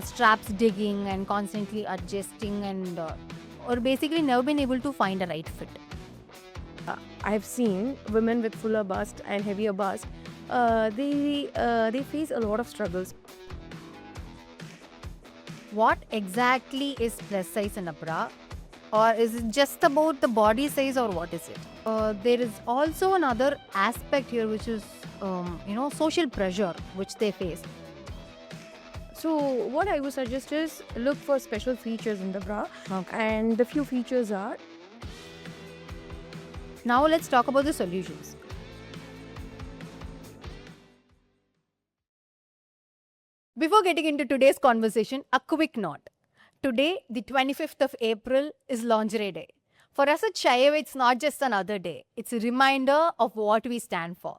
straps digging and constantly adjusting and or basically never been able to find a right fit. I've seen women with fuller bust and heavier bust. They face a lot of struggles. What exactly is plus size in a bra? Or is it just about the body size, or what is it? There is also another aspect here, which is social pressure which they face. So what I would suggest is look for special features in the bra, Okay. and the few features are Now let's talk about the solutions. Before getting into today's conversation, a quick note. Today, the 25th of April, is Lingerie Day. For us at Shaiva, it's not just another day, it's a reminder of what we stand for: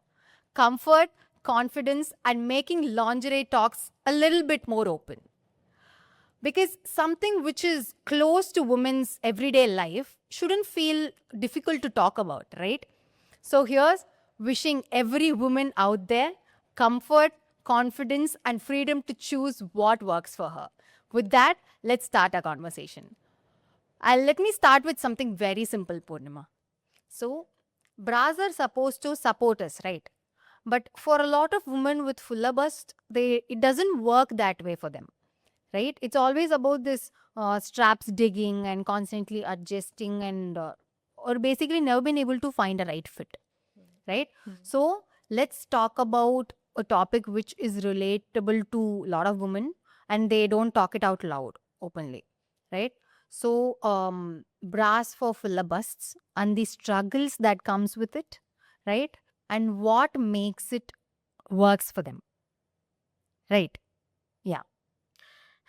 comfort, confidence, and making lingerie talks a little bit more open. Because something which is close to women's everyday life shouldn't feel difficult to talk about, right? So here's wishing every woman out there comfort, confidence, and freedom to choose what works for her. With that, let's start our conversation. Let me start with something very simple, Purnima. So, bras are supposed to support us, right? But for a lot of women with fuller bust, it doesn't work that way for them, right? It's always about this straps digging and constantly adjusting and or basically never been able to find a right fit, right? So let's talk about a topic which is relatable to a lot of women and they don't talk it out loud openly, right? So bras for fuller busts and the struggles that comes with it, right? And what makes it works for them, right? Yeah.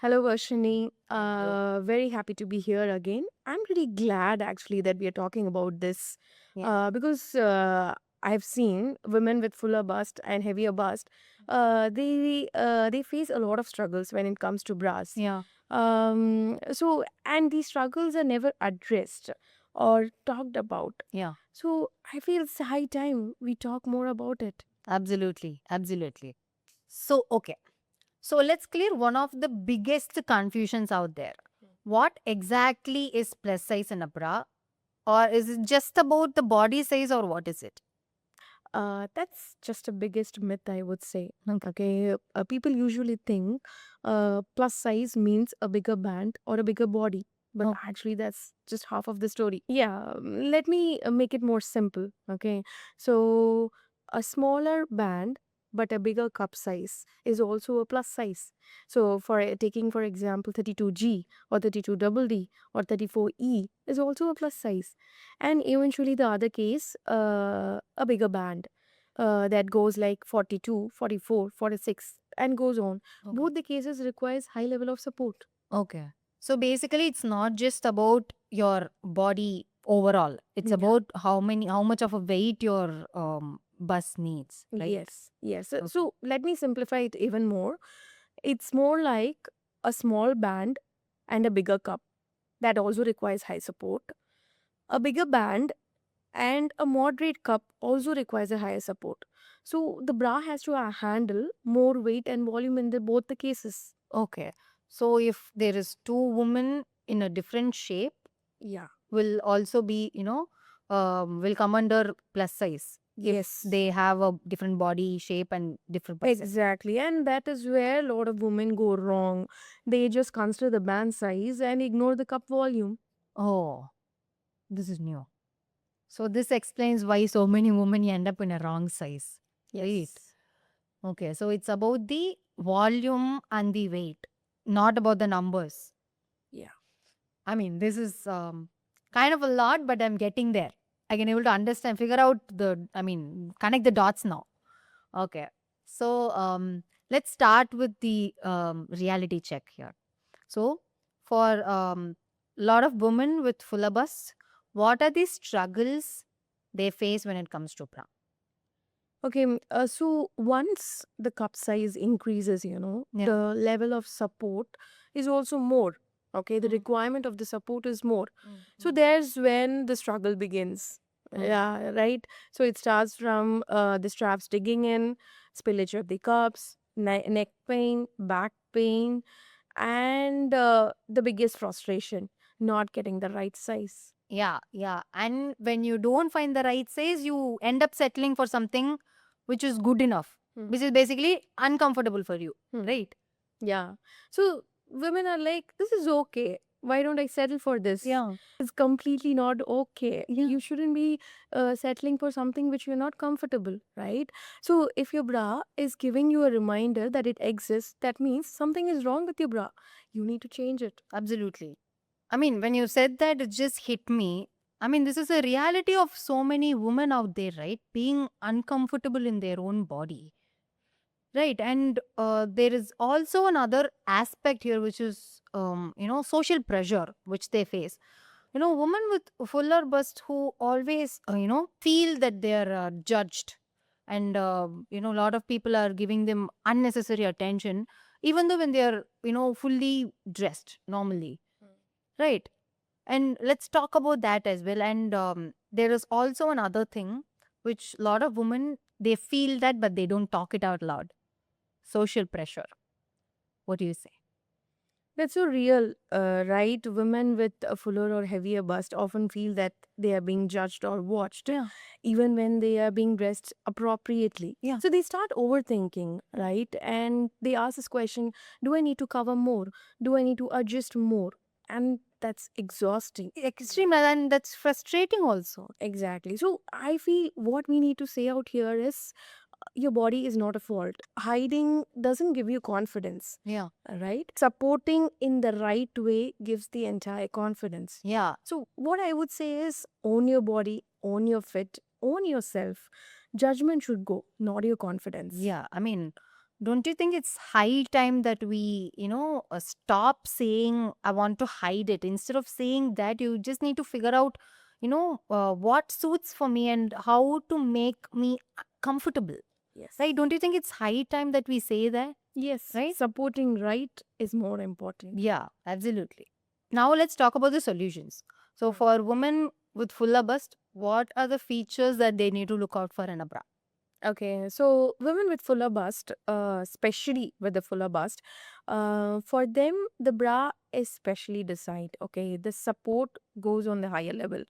hello Varshini. Very happy to be here again. I'm really glad actually that we are talking about this Yeah. because I've seen women with fuller bust and heavier bust. They face a lot of struggles when it comes to bras. Yeah. So and these struggles are never addressed or talked about. Yeah. So I feel it's high time we talk more about it. Absolutely. Absolutely. So, okay. So, let's clear one of the biggest confusions out there. What exactly is plus size in a bra? Or is it just about the body size, or what is it? That's just the biggest myth, I would say. Okay. Okay, people usually think plus size means a bigger band or a bigger body, but Oh, actually, that's just half of the story. Yeah, let me make it more simple. Okay, so a smaller band but a bigger cup size is also a plus size. So, for taking for example 32G or 32DD or 34E is also a plus size, and eventually the other case, a bigger band that goes like 42, 44, 46, and goes on. okay. Both the cases requires high level of support. Okay. So, basically, it's not just about your body overall, it's Yeah. about how much of a weight your bus needs, right? Yes, yes. So, Okay. so let me simplify it even more. It's more like a small band and a bigger cup that also requires high support. A bigger band and a moderate cup also requires a higher support. So the bra has to handle more weight and volume in both the cases. Okay. So, if there is two women in a different shape, Yeah. will also be, will come under plus size if Yes. they have a different body shape and different person. Exactly. And that is where a lot of women go wrong. They just consider the band size and ignore the cup volume. Oh, this is new. So this explains why so many women end up in a wrong size. Right. Yes. Okay. So it's about the volume and the weight, not about the numbers. Yeah. I mean, this is kind of a lot, but I'm getting there. I can able to understand, figure out connect the dots now. Okay. So let's start with the reality check here. So for lot of women with fuller bust, what are the struggles they face when it comes to bra? Okay. So once the cup size increases, Yeah. the level of support is also more. Okay. The Mm, requirement of the support is more. So mm, there's when the struggle begins. mm. Yeah. Right. So it starts from the straps digging in, spillage of the cups, neck pain, back pain, And the biggest frustration, not getting the right size. Yeah, yeah. And when you don't find the right size, you end up settling for something which is good enough, Hmm. which is basically uncomfortable for you, Hmm. right? Yeah. So women are like, this is okay. Why don't I settle for this? Yeah, It's completely not okay. yeah. You shouldn't be settling for something which you're not comfortable, right? So if your bra is giving you a reminder that it exists, that means something is wrong with your bra. You need to change it. Absolutely. I mean, when you said that, it just hit me. I mean, this is a reality of so many women out there, right? Being uncomfortable in their own body. Right. And there is also another aspect here, which is, social pressure, which they face. Women with fuller bust who always, feel that they are judged. And, a lot of people are giving them unnecessary attention, even though when they are, fully dressed normally. Right. And let's talk about that as well. And there is also another thing, which a lot of women, they feel that, but they don't talk it out loud. Social pressure. What do you say? That's so real, right? Women with a fuller or heavier bust often feel that they are being judged or watched, Yeah. even when they are being dressed appropriately. Yeah. So they start overthinking, right? And they ask this question, do I need to cover more? Do I need to adjust more? And that's exhausting. Extreme, and that's frustrating also. Exactly. So I feel what we need to say out here is your body is not a fault. Hiding doesn't give you confidence, Yeah. right? Supporting in the right way gives the entire confidence. Yeah. So, what I would say is own your body, own your fit, own yourself. Judgment should go, not your confidence. Yeah. I mean, don't you think it's high time that we, stop saying, I want to hide it? Instead of saying that, you just need to figure out, what suits for me and how to make me comfortable. Yes. Right? Don't you think it's high time that we say that? Yes. Right? Supporting right is more important. Yeah, absolutely. Now let's talk about the solutions. So Hmm. for women with fuller bust, what are the features that they need to look out for in a bra? Okay, so women with fuller bust, especially with the fuller bust, for them the bra is specially designed. Okay, the support goes on the higher level.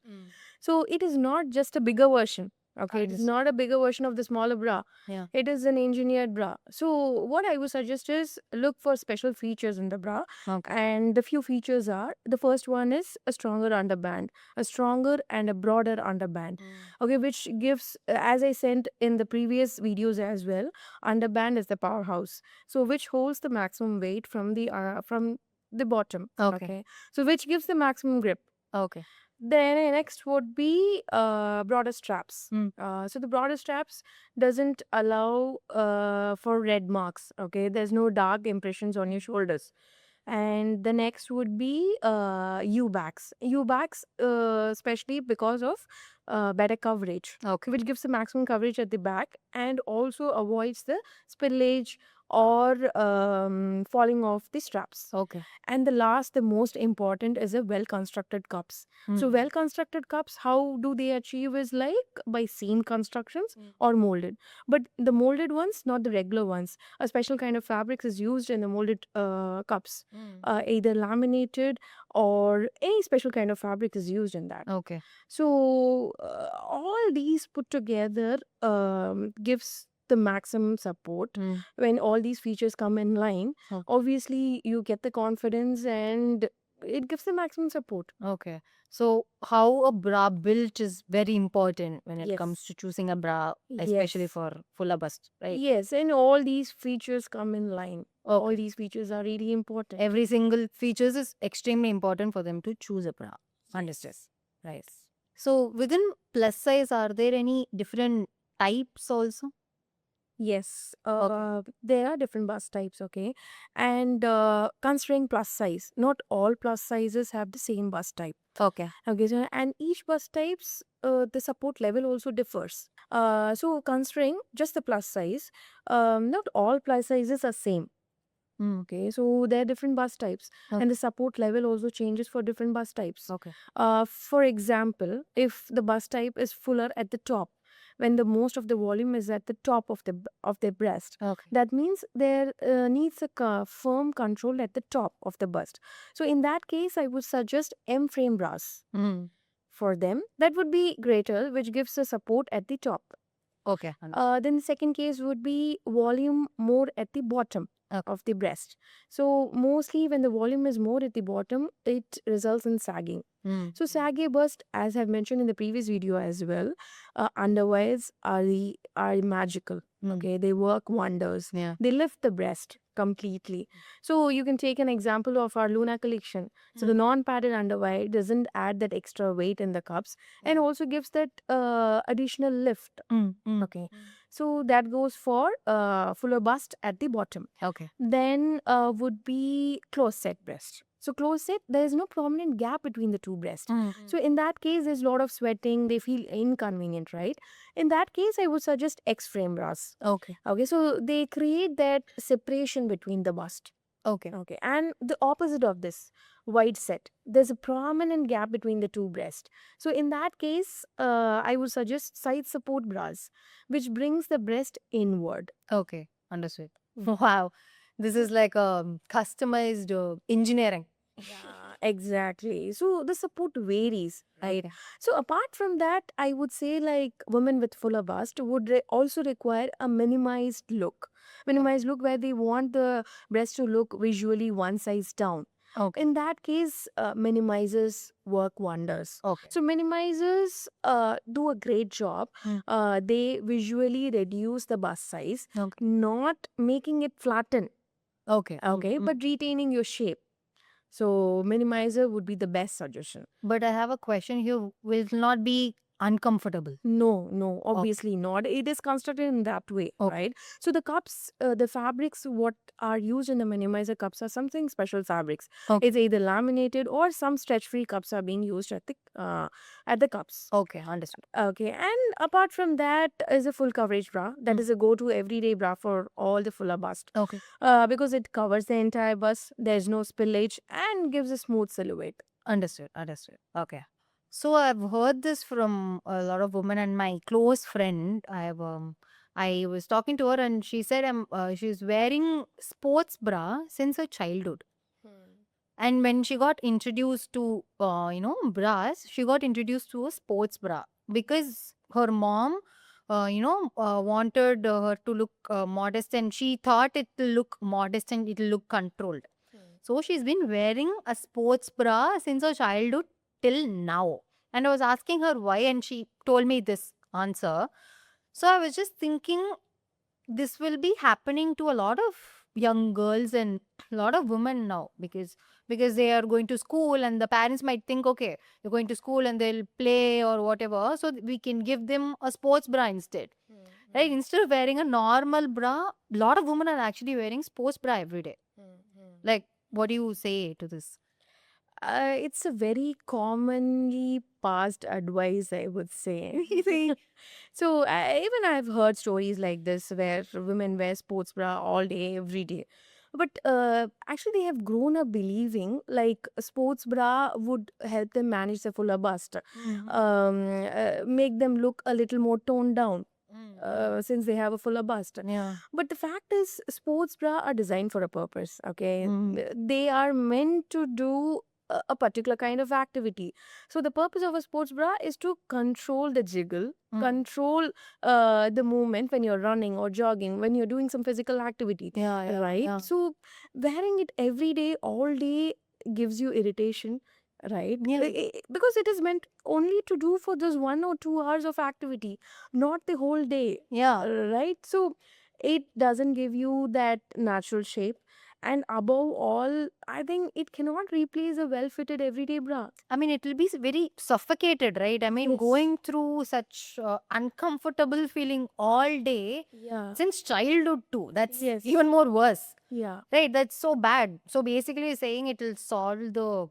So it is not just a bigger version. Okay, it is not a bigger version of the smaller bra. Yeah. It is an engineered bra. So what I would suggest is look for special features in the bra. Okay. And the few features are, the first one is a stronger underband, a stronger and a broader underband. Okay, which gives, as I said in the previous videos as well, underband is the powerhouse. So which holds the maximum weight from the bottom. Okay. So which gives the maximum grip. Okay. Then next would be broader straps. Mm. So the broader straps doesn't allow for red marks. Okay, there's no dark impressions on your shoulders. And the next would be U-backs. U-backs, especially because of better coverage, Okay. which gives the maximum coverage at the back and also avoids the spillage or falling off the straps. Okay. And the last, the most important, is a well constructed cups. So, well constructed cups, how do they achieve is like by seam constructions or molded. But the molded ones, not the regular ones. A special kind of fabric is used in the molded cups, either laminated or any special kind of fabric is used in that. Okay. So, all these put together gives the maximum support when all these features come in line. Okay. Obviously, you get the confidence and it gives the maximum support. Okay. So how a bra built is very important when it comes Yes. to choosing a bra, especially Yes. for fuller bust, right? Yes, and all these features come in line. All Okay. these features are really important. Every single features is extremely important for them to choose a bra. Understood. Right. So within plus size, are there any different types also? Yes, Okay. there are different bust types, okay? And considering plus size, not all plus sizes have the same bust type. Okay. Okay, so and each bus types, the support level also differs. So considering just the plus size, not all plus sizes are same. Okay, so there are different bus types, Okay. and the support level also changes for different bus types. Okay. For example, if the bus type is fuller at the top, when the most of the volume is at the top of their breast. Okay. That means there needs a firm control at the top of the bust. So in that case, I would suggest M frame bras Mm. for them. That would be greater, which gives the support at the top. Okay. Then the second case would be volume more at the bottom Okay. of the breast. So mostly when the volume is more at the bottom, it results in sagging. Mm. So saggy bust, as I've mentioned in the previous video as well, underwears are magical. Mm. Okay, they work wonders. Yeah. They lift the breast completely. So you can take an example of our Luna collection. So the non-padded underwear doesn't add that extra weight in the cups and also gives that additional lift. Mm. Mm. Okay, so that goes for fuller bust at the bottom. Okay. Then would be close set breast. So close set, there is no prominent gap between the two breasts. Mm. So in that case, there's a lot of sweating. They feel inconvenient, right? In that case, I would suggest X frame bras. Okay. Okay, so they create that separation between the bust. Okay. Okay, and the opposite of this, wide set, there's a prominent gap between the two breasts. So in that case, I would suggest side support bras, which brings the breast inward. Okay. Understood. Wow. This is like a customized engineering. Yeah, exactly. So the support varies, right? Okay. So apart from that, I would say like women with fuller bust would also require a minimized look. Minimized look where they want the breast to look visually one size down. Okay. In that case, minimizers work wonders. Okay. So minimizers do a great job. They visually reduce the bust size, Okay. not making it flatten, Okay. okay, but retaining your shape. So minimizer would be the best suggestion. But I have a question here. Will it not be uncomfortable? No, obviously not. It is constructed in that way, Okay. right? So the cups, the fabrics, what are used in the minimizer cups are something special fabrics. Okay. It's either laminated or some stretch-free cups are being used at the cups. Okay. Understood. Okay, and apart from that is a full coverage bra. That is a go-to everyday bra for all the fuller bust. Okay. Because it covers the entire bust, there's no spillage and gives a smooth silhouette. Understood. Understood. Okay. So I've heard this from a lot of women, and my close friend, I was talking to her, and she said she's wearing sports bra since her childhood. And when she got introduced to bras, she got introduced to a sports bra because her mom wanted her to look modest, and she thought it will look modest and it will look controlled. So she's been wearing a sports bra since her childhood till now. And I was asking her why, and she told me this answer. So I was just thinking this will be happening to a lot of young girls and a lot of women now, because they are going to school and the parents might think, okay, you're going to school and they'll play or whatever, so we can give them a sports bra instead. Right? Instead of wearing a normal bra, a lot of women are actually wearing sports bra every day. Like, what do you say to this? It's a very commonly passed advice, I would say. So even I've heard stories like this where women wear sports bra all day, every day. But actually, they have grown up believing like a sports bra would help them manage the fuller bust, make them look a little more toned down. Since they have a fuller bust. Yeah. But the fact is, sports bra are designed for a purpose, okay? Mm. They are meant to do a particular kind of activity. So the purpose of a sports bra is to control the jiggle, control the movement when you're running or jogging, when you're doing some physical activity, Yeah, right? yeah. So wearing it every day, all day gives you irritation, right? Yeah. Because it is meant only to do for those 1 or 2 hours of activity, not the whole day, Yeah. right? So it doesn't give you that natural shape. And above all, I think it cannot replace a well-fitted everyday bra. I mean, it will be very suffocated, right? I mean, Yes. going through such uncomfortable feeling all day Yeah. since childhood too. That's Yes. even more worse, Yeah. right? That's so bad. So basically, you're saying it will solve the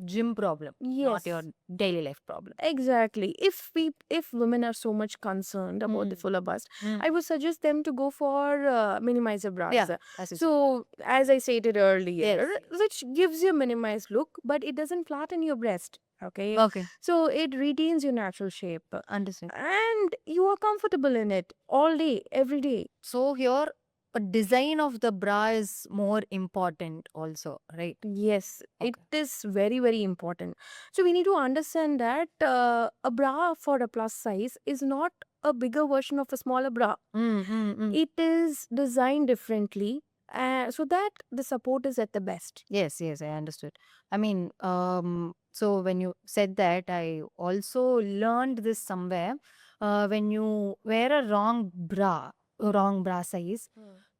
gym problem, not your Yes. daily life problem. Exactly. If women are so much concerned about the fuller bust, I would suggest them to go for minimizer bras. Yeah, as you said. So as I stated earlier, Yes. which gives you a minimized look, but it doesn't flatten your breast. Okay. Okay. So it retains your natural shape Understood. and you are comfortable in it all day, every day. So here, a design of the bra is more important also, right? Yes, it Okay. is very, very important. So we need to understand that a bra for a plus size is not a bigger version of a smaller bra. It is designed differently so that the support is at the best. Yes, yes, I understood. I mean, so when you said that, I also learned this somewhere. When you wear a wrong bra size,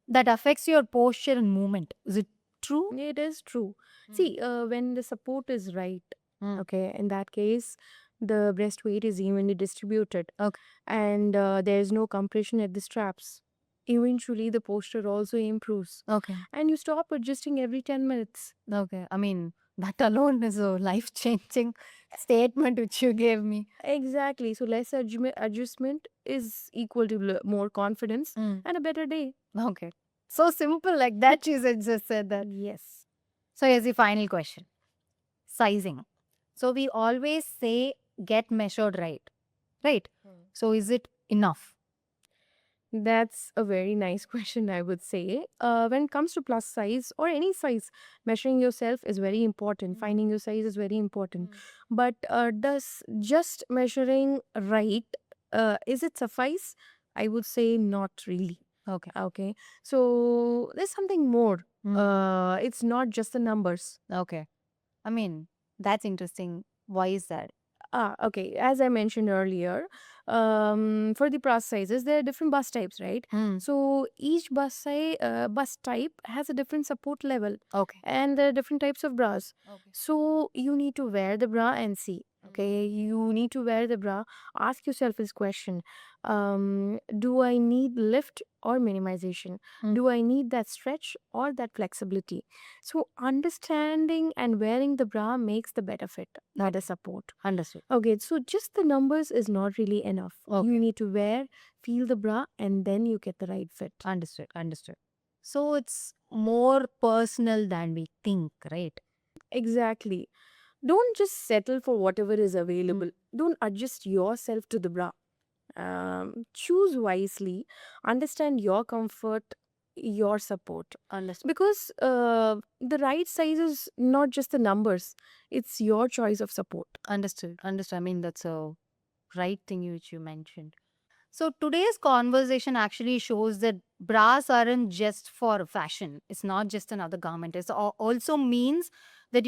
that affects your posture and movement. Is it true? It is true. Mm. See, when the support is right, Mm. okay, in that case, the breast weight is evenly distributed Okay. and there is no compression at the straps. Eventually, the posture also improves Okay. and you stop adjusting every 10 minutes. Okay. I mean, that alone is a life-changing statement which you gave me. Exactly. So, less adjustment is equal to more confidence Mm. and a better day. Okay. So simple like that, you just said that. Yes. So here's the final question. Sizing. So we always say get measured right? So is it enough? That's a very nice question, I would say. When it comes to plus size or any size, measuring yourself is very important. Finding your size is very important. But does just measuring right, is it suffice? I would say not really. Okay. Okay. So there's something more. It's not just the numbers. Okay. I mean, that's interesting. Why is that? Okay. As I mentioned earlier, for the plus sizes, there are different bus types, right? So each bus type has a different support level, Okay. and there are different types of bras. Okay. So you need to wear the bra and see. Okay, you need to wear the bra. Ask yourself this question: do I need lift or minimization? Do I need that stretch or that flexibility? So understanding and wearing the bra makes the better fit, not a support. Understood. Okay, so just the numbers is not really enough. Okay. You need to wear, feel the bra, and then you get the right fit. Understood. Understood. So it's more personal than we think, right? Exactly. Don't just settle for whatever is available. Don't adjust yourself to the bra. Choose wisely, understand your comfort, your support. Understood. Because the right size is not just the numbers, it's your choice of support. Understood. Understood. I mean, that's a right thing which you mentioned. So today's conversation actually shows that bras aren't just for fashion. It's not just another garment. It also means that,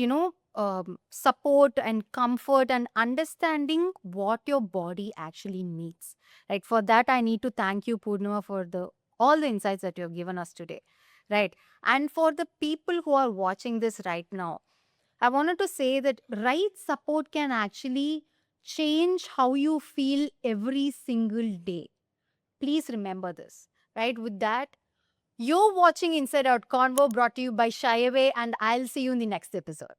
support and comfort and understanding what your body actually needs. Like for that, I need to thank you, Purnima, for all the insights that you have given us today. Right. And for the people who are watching this right now, I wanted to say that right support can actually change how you feel every single day. Please remember this, right? With that, you're watching Inside Out Convo brought to you by Shy Away, and I'll see you in the next episode.